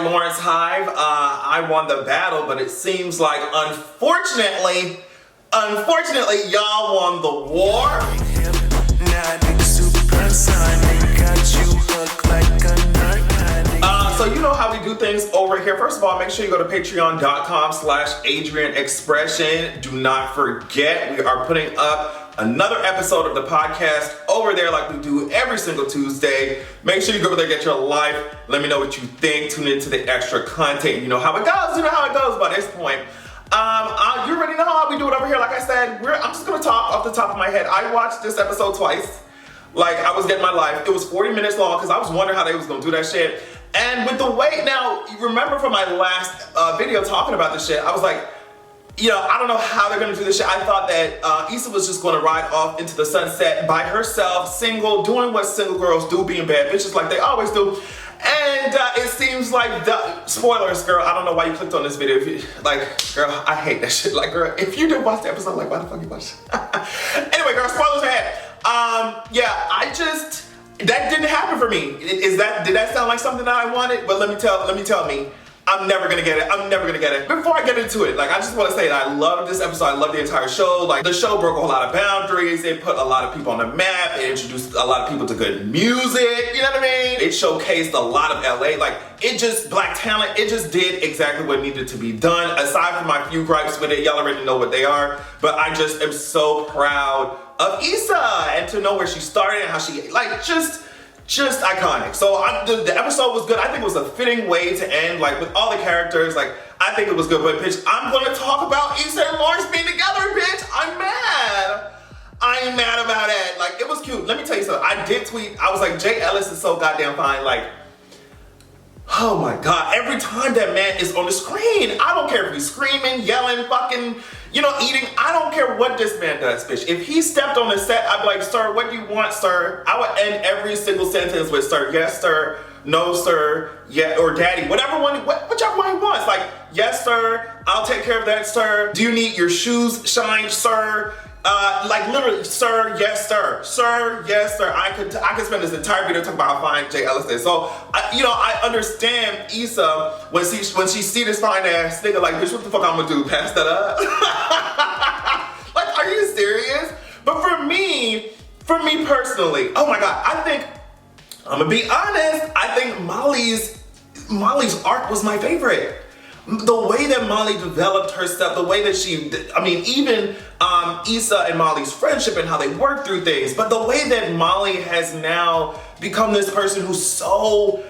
Lawrence Hive. I won the battle, but it seems like, unfortunately, y'all won the war. So you know how we do things over here. First of all, make sure you go to patreon.com/AdrianExpression. Do not forget, we are putting up another episode of the podcast over there like we do every single Tuesday. Make sure you go over there, get your life. Let me know what you think. Tune into the extra content. You know how it goes. You know how it goes by this point. You already know how we do it over here. Like I said, I'm just gonna talk off the top of my head. I watched this episode twice. Like, I was getting my life. It was 40 minutes long because I was wondering how they was gonna do that shit. And with the way, now, you remember from my last video talking about this shit, I was like, you know, I don't know how they're gonna do this shit. I thought that Issa was just gonna ride off into the sunset by herself, single, doing what single girls do, being bad bitches like they always do. And it seems like, spoilers, girl, I don't know why you clicked on this video. If you, like, girl, I hate that shit. Like, girl, if you didn't watch the episode, like, why the fuck you watch it? Anyway, girl, spoilers ahead. That didn't happen for me. Did that sound like something that I wanted? But let me tell me, I'm never gonna get it. I'm never gonna get it. Before I get into it, like, I just wanna say that I love this episode. I love the entire show. Like, the show broke a whole lot of boundaries. It put a lot of people on the map. It introduced a lot of people to good music. You know what I mean? It showcased a lot of LA. Like, black talent, it just did exactly what needed to be done. Aside from my few gripes with it, y'all already know what they are. But I just am so proud of Issa and to know where she started and how she, like, just iconic. So the episode was good. I think it was a fitting way to end, like, with all the characters. Like, I think it was good. But bitch, I'm gonna talk about Issa and Lawrence being together, bitch. I'm mad about it. Like, it was cute. Let me tell you something. I did tweet. I was like, Jay Ellis is so goddamn fine. Like, oh my God, every time that man is on the screen, I don't care if he's screaming, yelling, fucking, you know, eating. I don't care what this man does, bitch. If he stepped on the set, I'd be like, sir, what do you want, sir? I would end every single sentence with, sir, yes, sir, no, sir, yeah, or daddy, whichever one he wants. Like, yes, sir, I'll take care of that, sir. Do you need your shoes shined, sir? Like, literally, sir, yes, sir. Sir, yes, sir. I could spend this entire video talking about how fine Jay Ellis is. So, I understand Issa when she see this fine ass nigga, like, bitch, what the fuck I'm gonna do? Pass that up? Like, are you serious? But for me personally, oh my God, I think, I'm gonna be honest, I think Molly's arc was my favorite. The way that Molly developed herself, the way that even Issa and Molly's friendship and how they work through things, but the way that Molly has now become this person who's so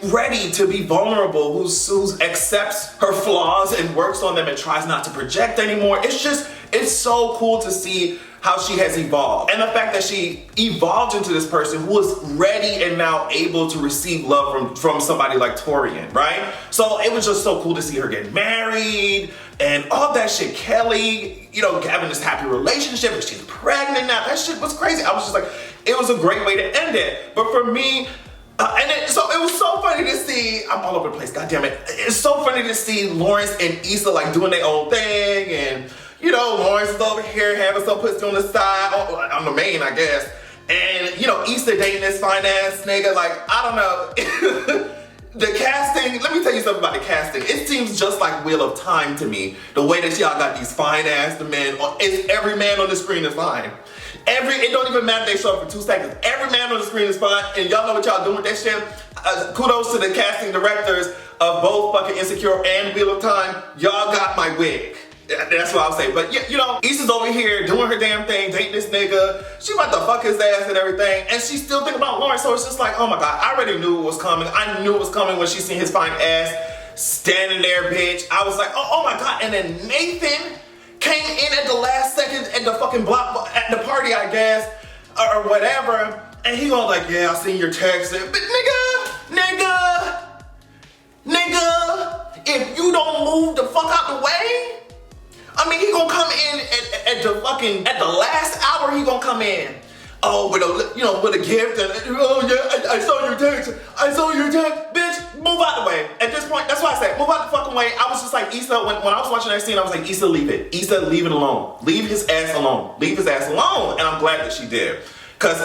ready to be vulnerable, who accepts her flaws and works on them and tries not to project anymore. It's so cool to see how she has evolved. And the fact that she evolved into this person who is ready and now able to receive love from somebody like Torian, right? So it was just so cool to see her get married and all that shit. Kelly, having this happy relationship, and she's pregnant now. That shit was crazy. I was just like, it was a great way to end it. But for me, so it was so funny to see, I'm all over the place, God damn it. It's so funny to see Lawrence and Issa, like, doing their own thing, and Lawrence is over here having some pussy on the side. I'm the main, I guess. And, Issa dating this fine ass nigga. Like, I don't know. The casting, let me tell you something about the casting. It seems just like Wheel of Time to me. The way that y'all got these fine ass men. Every man on the screen is fine. It don't even matter if they show up for 2 seconds. Every man on the screen is fine. And y'all know what y'all doing with that shit. Kudos to the casting directors of both fucking Insecure and Wheel of Time. Y'all got my wig. That's what I'll say. But Issa's over here doing her damn thing, dating this nigga. She about to fuck his ass and everything. And she still thinking about Lawrence. So it's just like, oh my God, I already knew it was coming. I knew it was coming when she seen his fine ass standing there, bitch. I was like, oh my God. And then Nathan came in at the last second at the fucking block, at the party, I guess, or whatever. And he was like, yeah, I seen your text. But nigga, if you don't move the fuck out the way, he gonna come in at the last hour. He gonna come in, with a gift and I saw your text. Bitch, move out the way. At this point, that's why I said move out the fucking way. I was just like, Issa, when I was watching that scene, I was like, Issa, leave it. Issa, leave it alone. Leave his ass alone. And I'm glad that she did, cause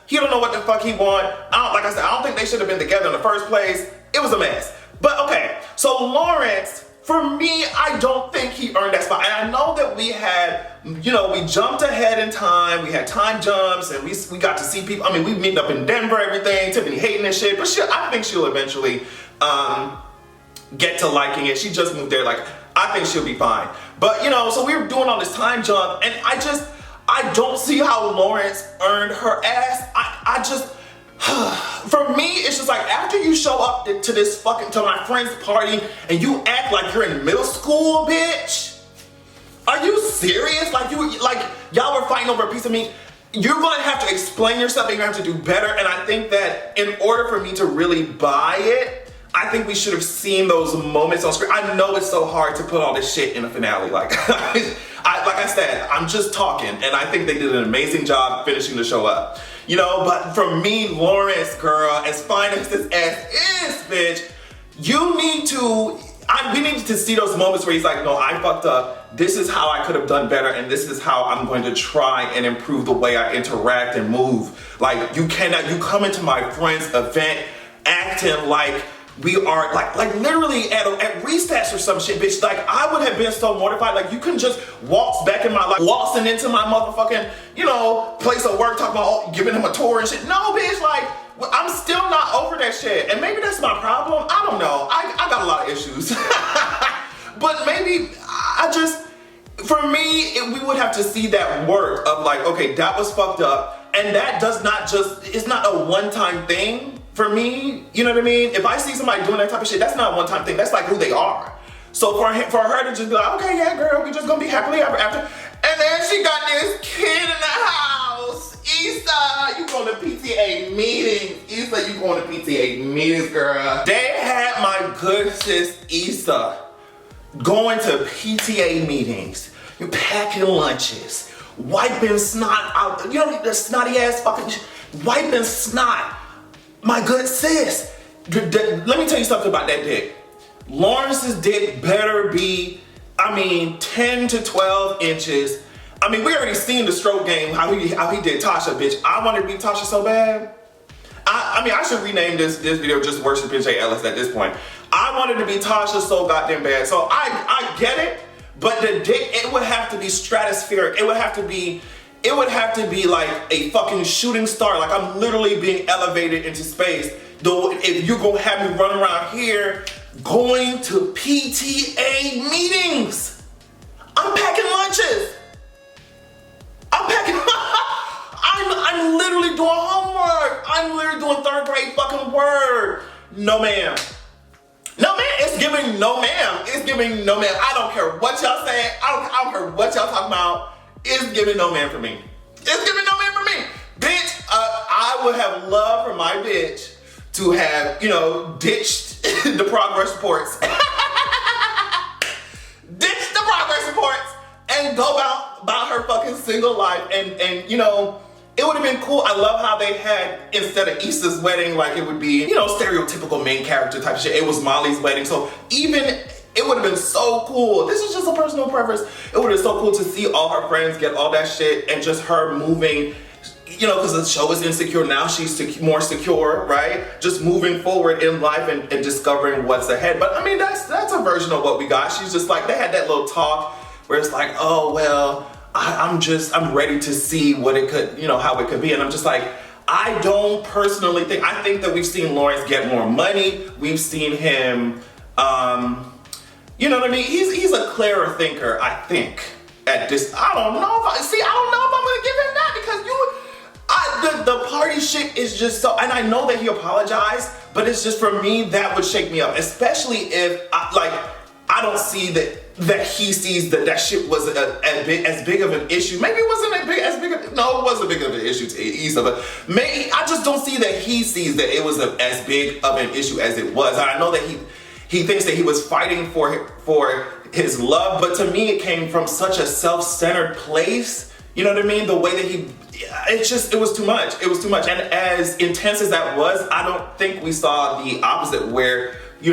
He don't know what the fuck he want. Like I said, I don't think they should have been together in the first place. It was a mess. But okay, so Lawrence, for me, I don't think he earned that spot. And I know that we had, you know, we jumped ahead in time. We had time jumps and we got to see people. I mean, we meet up in Denver, everything. Tiffany hating this shit, but I think she'll eventually get to liking it. She just moved there. Like, I think she'll be fine. But, you know, so we were doing all this time jump and I don't see how Lawrence earned her ass. I just, for me, it's just like after you show up to this to my friend's party and you act like you're in middle school, bitch. Are you serious? Like y'all were fighting over a piece of meat. You're gonna have to explain yourself and you're gonna have to do better. And I think that in order for me to really buy it, I think we should have seen those moments on screen. I know it's so hard to put all this shit in a finale. Like, like I said, I'm just talking, and I think they did an amazing job finishing the show up. You know, but for me, Lawrence, girl, as fine as this ass is, bitch, we need to see those moments where he's like, no, I fucked up. This is how I could have done better, and this is how I'm going to try and improve the way I interact and move. Like, you come into my friend's event acting like we are like literally at recess or some shit, bitch. Like, I would have been so mortified. Like, you couldn't just waltz back in my life, waltzing into my motherfucking, you know, place of work, talking about giving him a tour and shit. No, bitch, like, I'm still not over that shit. And maybe that's my problem. I don't know. I got a lot of issues. But maybe for me, we would have to see that work of like, okay, that was fucked up. And that it's not a one-time thing. For me, you know what I mean? If I see somebody doing that type of shit, that's not a one-time thing. That's like who they are. So for her to just be like, okay, yeah, girl, we just gonna be happily ever after. And then she got this kid in the house. Issa, you going to PTA meetings. Issa, you going to PTA meetings, girl. They had my good sis, Issa, going to PTA meetings. You're packing lunches, wiping snot out. You know, the snotty ass fucking wiping snot. My good sis, let me tell you something about that dick. Lawrence's dick better be, 10 to 12 inches. We already seen the stroke game, how he did Tasha, bitch. I wanted to be Tasha so bad. I should rename this video just Worship J. Ellis at this point. I wanted to be Tasha so goddamn bad. So I get it, but the dick, it would have to be stratospheric. It would have to be like a fucking shooting star. Like, I'm literally being elevated into space. Though, if you're gonna have me run around here going to PTA meetings, I'm packing lunches. I'm literally doing homework. I'm literally doing third grade fucking word. No, ma'am. No, man, it's giving no, ma'am. It's giving no, ma'am. I don't care what y'all say. I don't care what y'all talking about. It's giving no man for me. It's giving no man for me. Bitch, I would have loved for my bitch to have, ditched the progress reports. Ditch the progress reports and go about her fucking single life. And it would have been cool. I love how they had, instead of Issa's wedding, like it would be, stereotypical main character type of shit. It was Molly's wedding. So it would have been so cool. This is just a personal preference. It would have been so cool to see all her friends get all that shit and just her moving, because the show is insecure. Now she's more secure, right? Just moving forward in life and discovering what's ahead. But that's a version of what we got. She's just like, they had that little talk where it's like, oh, well, I'm ready to see what it could, how it could be. And I'm just like, I don't personally think, I think that we've seen Lawrence get more money. We've seen him, you know what I mean? He's a clearer thinker, I think, at this. I don't know if I'm gonna give him that because the party shit is just so, and I know that he apologized, but it's just, for me, that would shake me up, especially if, I don't see that he sees that shit was as big of an issue. Maybe it wasn't it wasn't big of an issue to Issa, but maybe, I just don't see that he sees that it was as big of an issue as it was. And I know that he thinks that he was fighting for his love, but to me it came from such a self-centered place. You know what I mean? The way that it was too much. It was too much. And as intense as that was, I don't think we saw the opposite where, he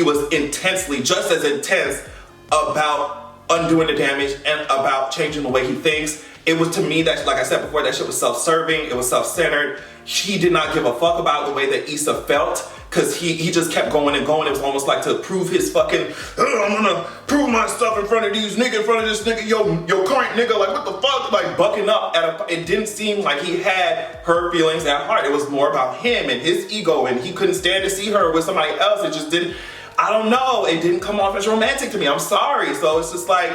was just as intense about undoing the damage and about changing the way he thinks It was, to me, that, like I said before, that shit was self-serving. It was self-centered. He did not give a fuck about the way that Issa felt, because he just kept going and going. It was almost like to prove his fucking, oh, I'm gonna prove my stuff in front of these niggas, in front of this nigga, your current nigga, like what the fuck, like bucking up it didn't seem like he had her feelings at heart. It was more about him and his ego, and he couldn't stand to see her with somebody else. It just didn't, I don't know, it didn't come off as romantic to me. I'm sorry. So it's just like,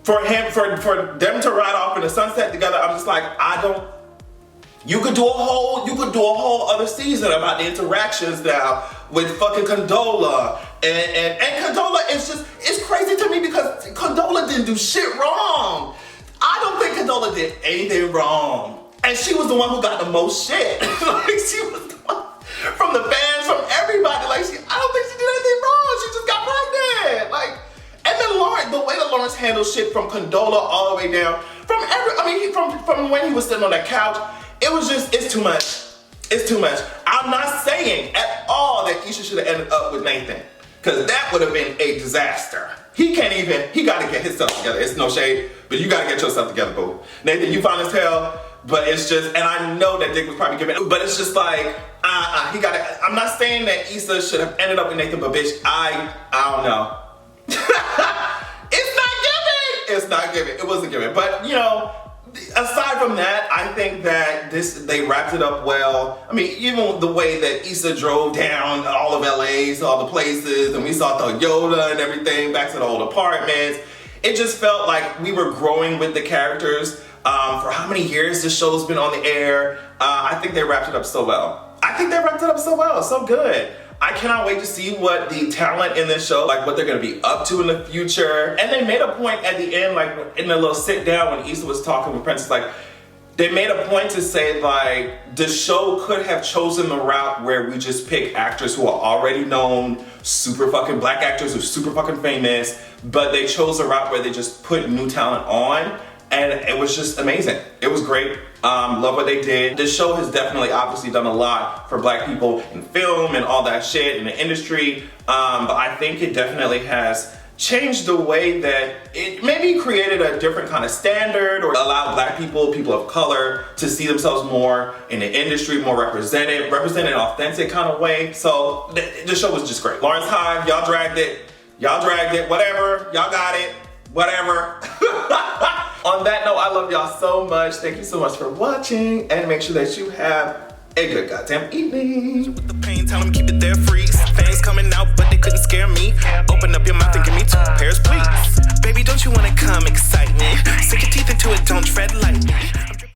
for them to ride off in the sunset together, I'm just like, you could do a whole other season about the interactions now with fucking Condola. And Condola it's crazy to me because Condola didn't do shit wrong. I don't think Condola did anything wrong. And she was the one who got the most shit. Like, she was the one from the fans, from everybody. Like, I don't think she did anything wrong. She just got pregnant. Like, and then Lawrence, the way that Lawrence handled shit from Condola all the way down, from when he was sitting on that couch, it was just, it's too much. It's too much. I'm not saying at all that Issa should have ended up with Nathan, because that would have been a disaster. He gotta get himself together. It's no shade, but you gotta get yourself together, boo. Nathan, you fine as hell, but it's just, and I know that Dick was probably giving, but it's just like, I'm not saying that Issa should have ended up with Nathan, but bitch, I don't know. It's not giving. It wasn't giving. But, you know, aside from that, I think that they wrapped it up well. I mean, even the way that Issa drove down all of LA, saw all the places, and we saw Toyota and everything, back to the old apartments. It just felt like we were growing with the characters. For how many years this show's been on the air, I think they wrapped it up so well. So good. I cannot wait to see what the talent in this show, like what they're gonna be up to in the future. And they made a point at the end, like in the little sit down when Issa was talking with Princess, like they made a point to say like the show could have chosen the route where we just pick actors who are already known, super fucking black actors who are super fucking famous, but they chose a route where they just put new talent on. And it was just amazing. It was great. Love what they did. This show has definitely obviously done a lot for black people in film and all that shit in the industry. But I think it definitely has changed the way that it maybe created a different kind of standard, or allowed black people, people of color, to see themselves more in the industry, more represented in an authentic kind of way. So the show was just great. Lawrence Hive, y'all dragged it, whatever, y'all got it, whatever. On that note, I love y'all so much. Thank you so much for watching, and make sure that you have a good goddamn evening. With the pain, tell them keep it there, freeze. Fangs coming out, but they couldn't scare me. Open up your mouth and give me 2 pairs, please. Baby, don't you wanna come excite me? Sink your teeth into it, don't tread lightly.